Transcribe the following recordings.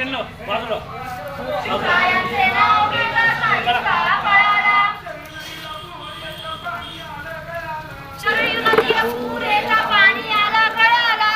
बाकींनो बाजूला शिवरायांचे नाव घेता काळा पळाला शरयू नदीला पुरेचा पाणी आला कळाला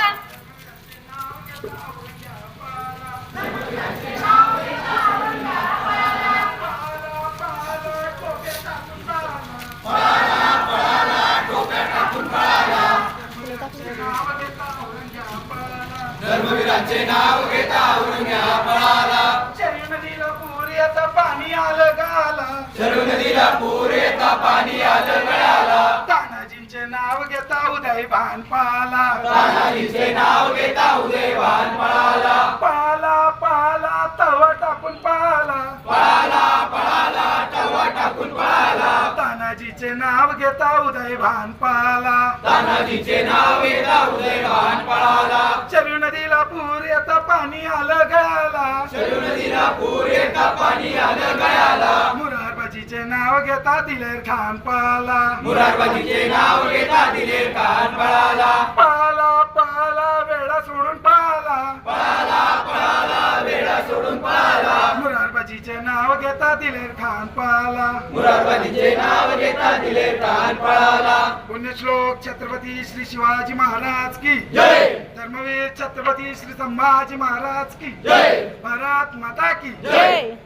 धर्मवीरांचे नाव घेता औरंग्या पळाला शरयू नदीला पूर येता पाणी आलं गळाला शरयू नदीला पूर येता पाणी आलं गळाला तानाजींचे नाव घेता उदय भान पळाला तानाजीचे नाव घेता उदयवान पळाला पळाला पळाला तवा टाकून पळाला पळाला पळाला टवा टाकून पळाला तानाजीचे नाव घेता उदय भान पळाला तानाजीचे नाव घेता उदयवान पळाला शरयू नदीला पूर येता पाणी आलं गळाला शरयू नदीला पूर येता पाणी आलं गळाला मुरारबाजीचे नाव घेता दिलेर खान पळाला मुरारबाजीचे नाव घेता दिलेर खान पळाला पळाला पळाला वेळा सोडून पळाला पळाला पळाला वेळा सोडून पळाला मुरारबाजीचे नाव घेता दिलेर खान पळाला मुरारबाजीचे नाव घेता दिलेर खान पळाला पुण्यश्लोक छत्रपती श्री शिवाजी महाराज की जय धर्मवीर छत्रपती श्री संभाजी महाराज की जय भारत माता की जय.